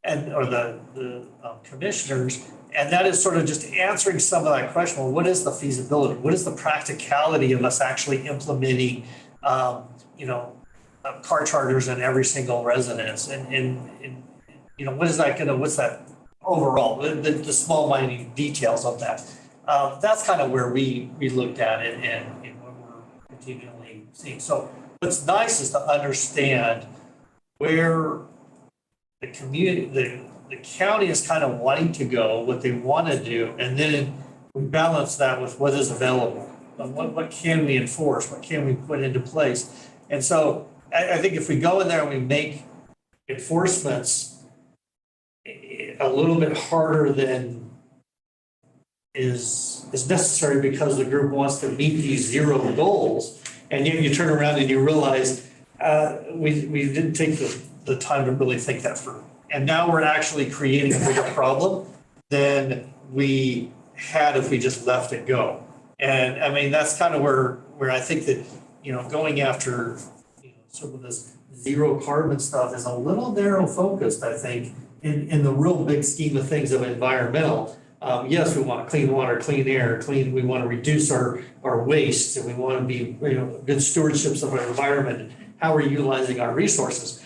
or the commissioners. And that is sort of just answering some of that question. Well, what is the feasibility? What is the practicality of us actually implementing, car chargers in every single residence? And what is that what's that overall, the small minute details of that? That's kind of where we looked at it and what we're continually seeing. So what's nice is to understand where the community, the county is kind of wanting to go, what they want to do, and then we balance that with what is available. What can we enforce? What can we put into place? And so I think if we go in there and we make enforcements a little bit harder than is necessary because the group wants to meet these zero goals, and yet you turn around and you realize we didn't take the time to really think that through. And now we're actually creating a bigger problem than we had if we just left it go. And I mean, that's kind of where I think that, going after, some of this zero carbon stuff is a little narrow focused, I think, in the real big scheme of things of environmental. Yes, we want clean water, clean air, we want to reduce our waste, and we want to be, good stewardships of our environment and how we're utilizing our resources.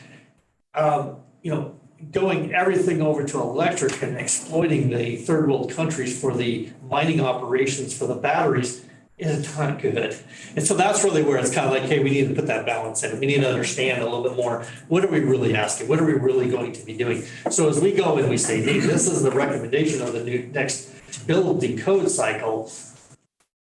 Going everything over to electric and exploiting the third world countries for the mining operations for the batteries is not good. And so that's really where it's kind of like, hey, we need to put that balance in. We need to understand a little bit more. What are we really asking? What are we really going to be doing? So as we go and we say, hey, this is the recommendation of the next building code cycle,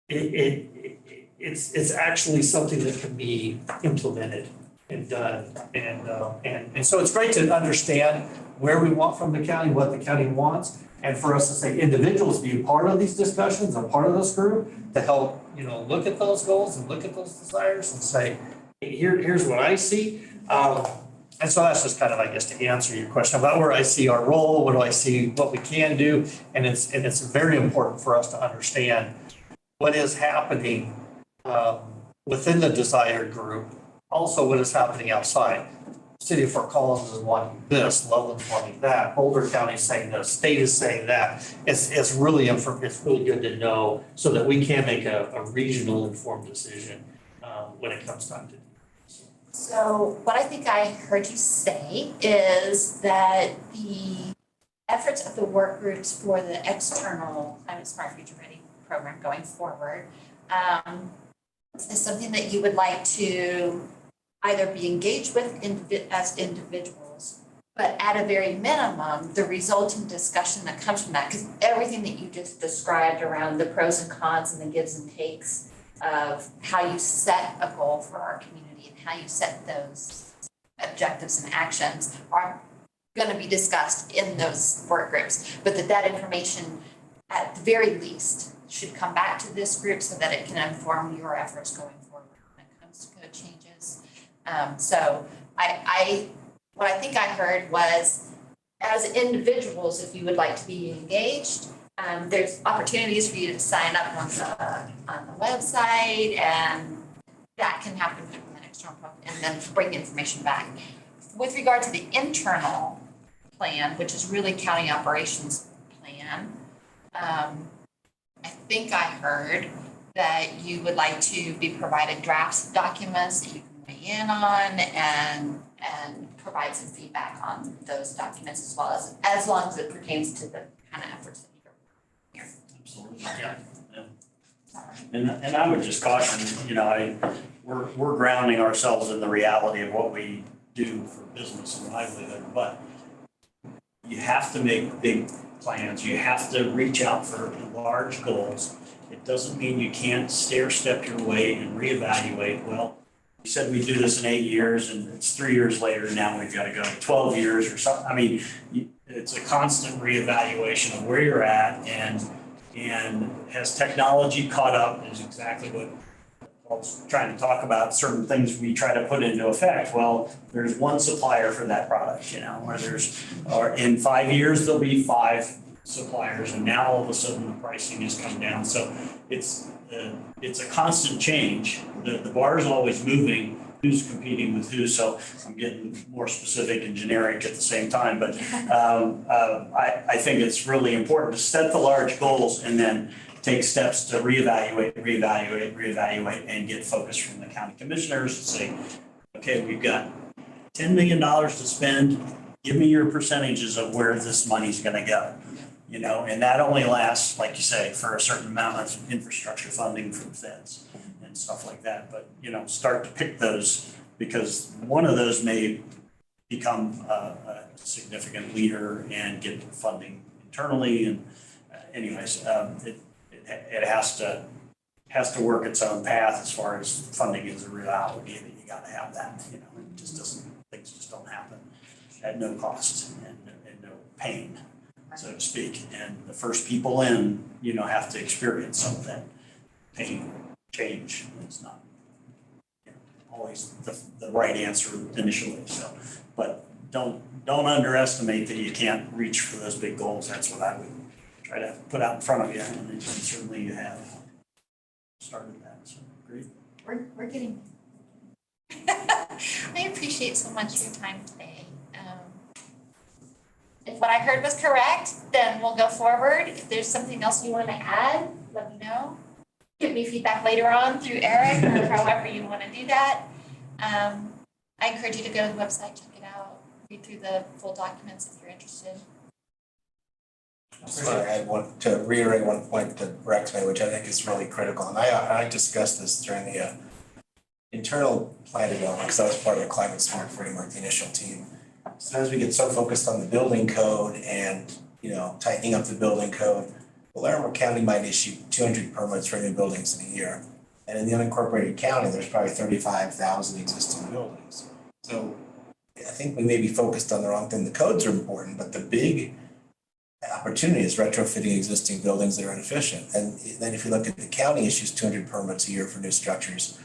it's actually something that can be implemented and done. And so it's great to understand where we want from the county, what the county wants, and for us to say individuals be part of these discussions, a part of this group to help, look at those goals and look at those desires and say, hey, here's what I see. And so that's just kind of, I guess, to answer your question about where I see our role, what do I see, what we can do. And it's very important for us to understand what is happening within the desired group. Also, what is happening outside. City of Fort Collins is wanting this, Loveland's wanting that, Boulder County is saying this, state is saying that. It's really good to know so that we can make a regional informed decision when it comes time to do this. So what I think I heard you say is that the efforts of the work groups for the external Climate Smart Future Ready program going forward is something that you would like to either be engaged with as individuals, but at a very minimum, the resulting discussion that comes from that, because everything that you just described around the pros and cons and the gives and takes of how you set a goal for our community and how you set those objectives and actions are going to be discussed in those work groups, but that information at the very least should come back to this group so that it can inform your efforts going forward when it comes to code changes. So what I think I heard was, as individuals, if you would like to be engaged, there's opportunities for you to sign up on the website, and that can happen from the external and then bring information back. With regard to the internal plan, which is really county operations plan. I think I heard that you would like to be provided drafts documents that you can weigh in on and provide some feedback on those documents as well as long as it pertains to the kind of efforts that you're here. Absolutely, yeah. All right. And I would just caution, we're grounding ourselves in the reality of what we do for business and livelihood, but you have to make big plans. You have to reach out for large goals. It doesn't mean you can't stair step your way and reevaluate. Well, we said we do this in 8 years and it's 3 years later, and now we've got to go 12 years or something. I mean, it's a constant reevaluation of where you're at and has technology caught up is exactly what Paul's trying to talk about, certain things we try to put into effect. Well, there's one supplier for that product, or in 5 years, there'll be 5 suppliers, and now all of a sudden the pricing has come down. So it's a constant change. The bar is always moving. Who's competing with who? So I'm getting more specific and generic at the same time. But I think it's really important to set the large goals and then take steps to reevaluate, and get focus from the county commissioners and say, okay, we've got $10 million to spend. Give me your percentages of where this money's going to go. And that only lasts, like you say, for a certain amount of infrastructure funding from feds and stuff like that. But, start to pick those because one of those may become a significant leader and get funding internally. And anyways, it has to work its own path as far as funding is a reality that you got to have that. Things just don't happen at no cost and no pain, so to speak. And the first people in, have to experience some of that pain, change. It's not always the right answer initially. So, but don't underestimate that you can't reach for those big goals. That's what I would try to put out in front of you, and certainly you have started that. So great. We're getting. I appreciate so much your time today. If what I heard was correct, then we'll go forward. If there's something else you want to add, let me know. Give me feedback later on through Eric or however you want to do that. I encourage you to go to the website, check it out, read through the full documents if you're interested. Sorry, I want to reiterate one point that Rex made, which I think is really critical. And I discussed this during the internal plan development, because I was part of the climate smart framework, the initial team. Sometimes we get so focused on the building code and, tightening up the building code. Well, Larimer County might issue 200 permits for new buildings in a year. And in the unincorporated county, there's probably 35,000 existing buildings. So I think we may be focused on the wrong thing. The codes are important, but the big opportunity is retrofitting existing buildings that are inefficient. And then if you look at the county issues 200 permits a year for new structures,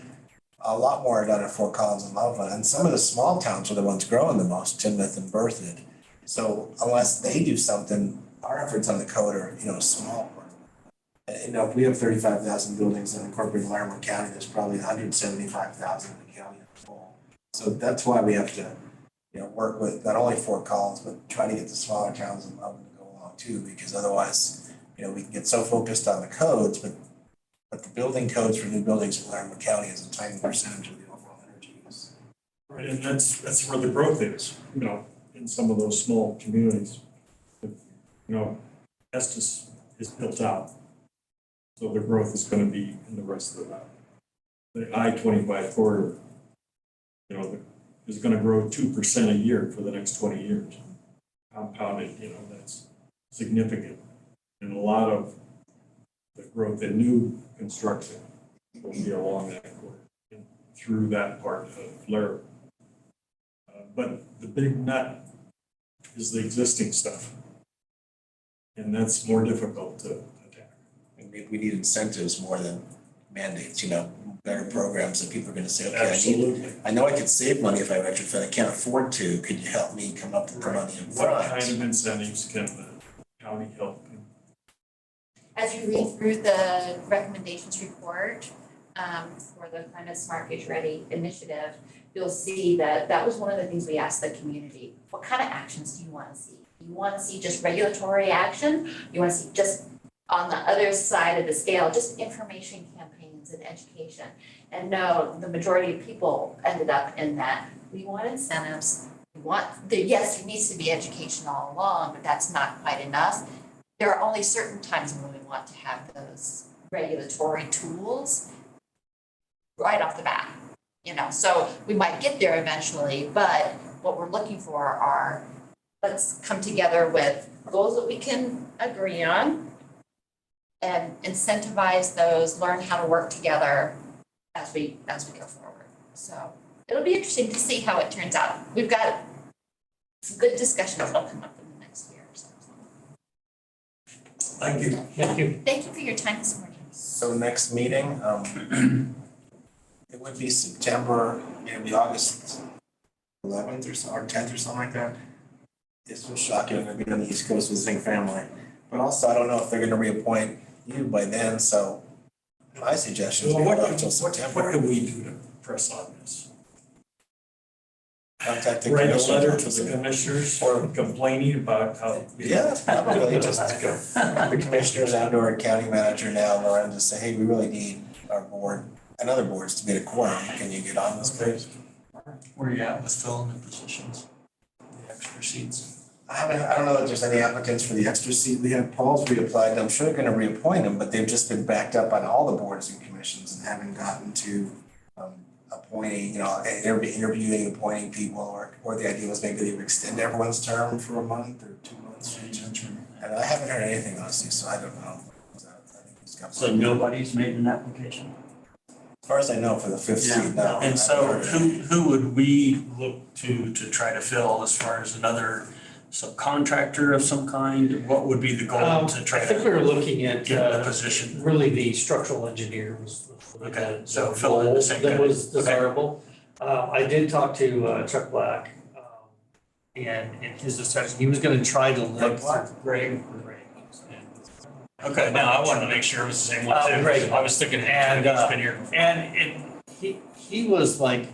a lot more are done at Fort Collins and Loveland. And some of the small towns are the ones growing the most, Tinmouth and Berthoud. So unless they do something, our efforts on the code are, small. And, if we have 35,000 buildings in incorporated Larimer County, there's probably 175,000 in the county as a whole. So that's why we have to, work with not only Fort Collins, but try to get the smaller towns in Loveland to go along too, because otherwise, we can get so focused on the codes, but the building codes for new buildings in Larimer County is a tiny percentage of the overall energy use. Right, and that's where the growth is, in some of those small communities. Estes is built out, so the growth is going to be in the rest of the I-25 corridor. Is going to grow 2% a year for the next 20 years. Compounded, that's significant. And a lot of the growth in new construction will be along that corridor and through that part of Larimer. But the big nut is the existing stuff. And that's more difficult to attack. And we need incentives more than mandates, better programs that people are going to say, okay, Absolutely. I know I could save money if I retrofit, I can't afford to. Could you help me come up with the money in front? What kind of incentives can the county help? As you read through the recommendations report, for the Climate Smart Future Ready initiative, you'll see that that was one of the things we asked the community. What kind of actions do you want to see? You want to see just regulatory action? You want to see just on the other side of the scale, just information campaigns and education? And no, the majority of people ended up in that. We want incentives. We want, yes, there needs to be education all along, but that's not quite enough. There are only certain times when we want to have those regulatory tools right off the bat, so we might get there eventually, but what we're looking for are, let's come together with goals that we can agree on and incentivize those, learn how to work together as we go forward. So it'll be interesting to see how it turns out. We've got some good discussions that'll come up in the next year or so. Thank you. Thank you. Thank you for your time this morning. So next meeting, it would be September, it'll be August 11th or so, or 10th or something like that. This was shocking, I'm gonna be on the East Coast visiting family. But also, I don't know if they're gonna reappoint you by then, so my suggestion is we hold off till What September. can we do to press on this? Contact the Write a commissioner. letter to the commissioners or complaining about how. Yeah, probably just the commissioners and or county manager now, Lauren, just say, hey, we really need our board and other boards to be a quorum. Can you get on this, please? Where you at with filling the positions, the extra seats? I don't know if there's any applicants for the extra seat. We have Paul's reapplied. I'm sure they're gonna reappoint him, but they've just been backed up on all the boards and commissions and haven't gotten to appointing, interviewing, appointing people, or the idea was maybe they would extend everyone's term for a month or 2 months. And I haven't heard anything honestly, so I don't know. So nobody's made an application? As far as I know, for the fifth seat, no. And so who would we look to try to fill as far as another subcontractor of some kind? What would be the goal to try I think we to were looking at, get the position? really the structural engineer was Okay, so fill in the same that guy. was desirable. I did talk to Chuck Black, and in his discussion, he was gonna try to look. Greg. Okay, now I wanted to make sure it was the same one too. Greg. I was thinking, And, he's been here before. And he was like,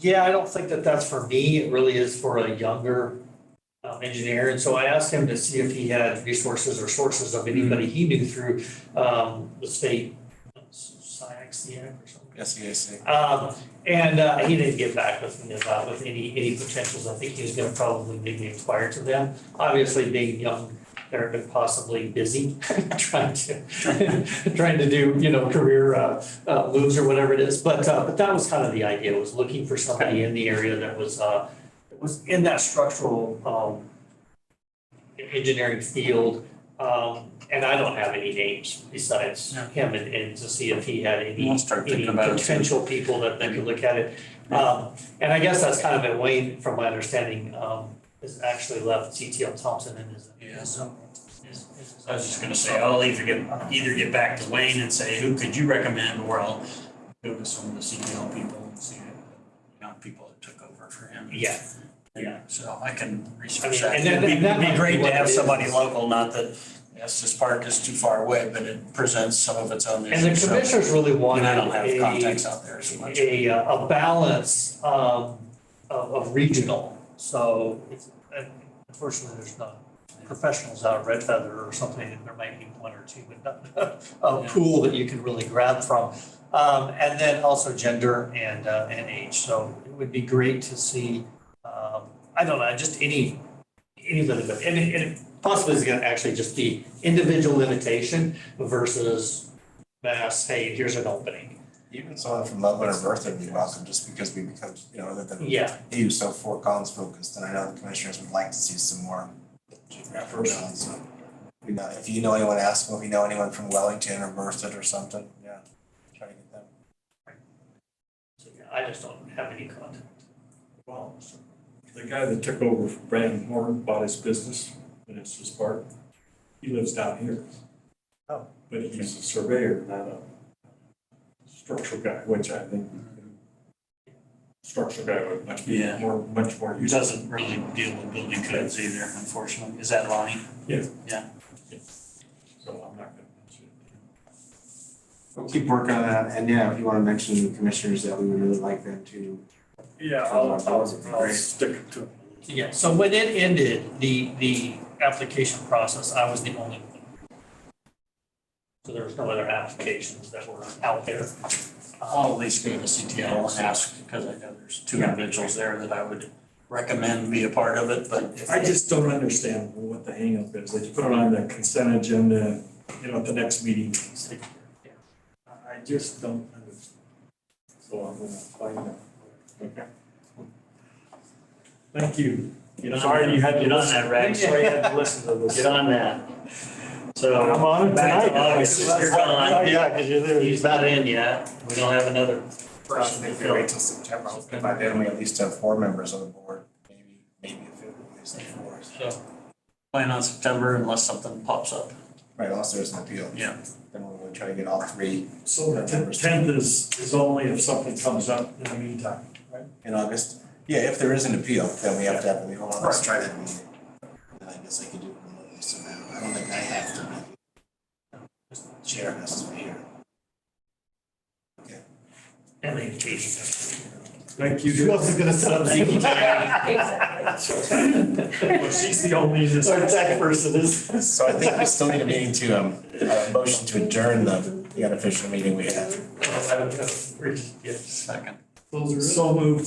yeah, I don't think that that's for me. It really is for a younger engineer. And so I asked him to see if he had resources or sources of anybody he knew through the state, SIAC or something. SEAC. And he didn't get back with me about with any potentials. I think he was gonna probably maybe inquire to them. Obviously, being young, they're possibly busy trying to do, career moves or whatever it is. But that was kind of the idea, was looking for somebody in the area that was in that structural engineering field. And I don't have any names besides him and to see if he had any I'll start thinking about it too. potential people that could look at it. And I guess that's kind of it. Wayne, from my understanding, has actually left CTL Thompson and is. Yeah. I was just gonna say, I'll either get back to Wayne and say, who could you recommend, or I'll go to some of the CPL people and see people that took over for him. Yeah. Yeah, so I can I research mean, that. and It'd that might be be great what to have it is. somebody local, not that Estes Park is too far away, but it presents some of its own issues. And the so- commissioners really wanted And I don't have contacts out there so much. a balance of regional. So it's, unfortunately, there's not professionals out of Red Feather or something. There might be one or two, but not a pool that you can really grab from. And then also gender and age. So it would be great to see, I don't know, just anybody, but, and it possibly is gonna actually just be individual invitation versus mass, hey, here's an opening. Even someone from Loveland or Bertha would be welcome, just because we become, other than Yeah. you, so Fort Collins focused, and I know the commissioners would like to see some more geographic. So, if you know anyone, ask them. If you know anyone from Wellington or Bertha or something, yeah, try to get them. So yeah, I just don't have any contact. Well, the guy that took over for Brandon Horn bought his business in Estes Park. He lives down here. Oh. But he's a surveyor, not a structural guy, which I think structural guy would much Yeah. much more He useful. doesn't really deal with building codes either, unfortunately. Is that Lonnie? Yeah. Yeah. So I'm not gonna mention it. We'll keep working on that, and yeah, if you wanna mention to the commissioners that we would really like them to. Yeah, I'll stick to it. Yeah, so when it ended, the application process, I was the only one. So there was no other applications that were out there. I'll at least go to CTL and ask, because I know there's two individuals there that I would recommend be a part of it, but if I just don't understand what the hangup is. They put it on the consent agenda, at the next meeting. I just don't understand. So I'm gonna find out. Okay. Thank you. Get on Sorry that- you had to Get on listen. that, Rex. Sorry you had to listen to this. Get on that. So. I'm on it back to tonight. August. You're gone. Yeah, because you're there. He's not in yet. We don't have another person to If we fill. wait till September, hopefully by then we at least have 4 members on the board, maybe a fifth, at least 4. So plan on September unless something pops up. Right, unless there's an appeal. Yeah. Then we're gonna try to get all 3 So the 10th is only if something comes up in the meantime, right? in August. Yeah, if there is an appeal, then we have to have, hold on, let's try that meeting. And I guess I could do it remotely somehow. I don't think I have to be. Chair has to be here. And they Katie. Thank you. She wasn't gonna set up. Thank you, Well, she's the only. Our tech person is. So I think we still need a meeting to, a motion to adjourn the unofficial meeting we had. Second. So moved.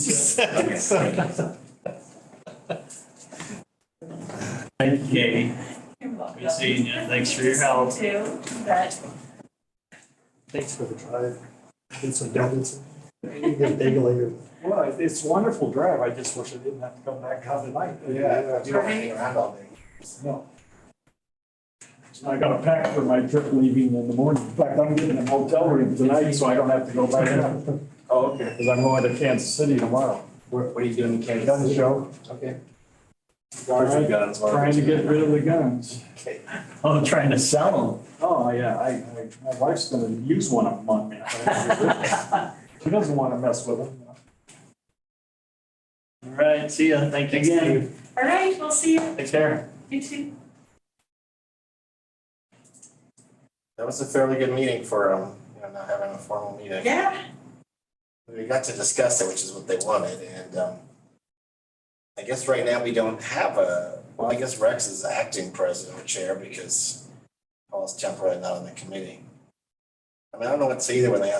Thank you, Katie. You're welcome. Good seeing you. Thanks for your help. Too, but Thanks for the drive. Did some donuts. You get big later. Well, it's a wonderful drive. I just wish I didn't have to come back out tonight. You don't hang around all day. No. I gotta pack for my trip leaving in the morning. In fact, I'm getting a hotel room tonight, so I don't have to go back out. Oh, okay. Because I'm going to Kansas City tomorrow. What are you doing in Kansas? Gun show. Okay. Trying to get rid of the guns. Okay. Oh, trying to sell them. Oh, yeah, my wife's gonna use one of them on me. She doesn't wanna mess with them. All right, see ya. Thank you again. all right, we'll see you. Take care. You too. That was a fairly good meeting for, not having a formal meeting. Yeah. We got to discuss it, which is what they wanted, and, I guess right now we don't have I guess Rex is acting president or chair because Paul's temporarily not on the committee. I mean, I don't know what to say either when they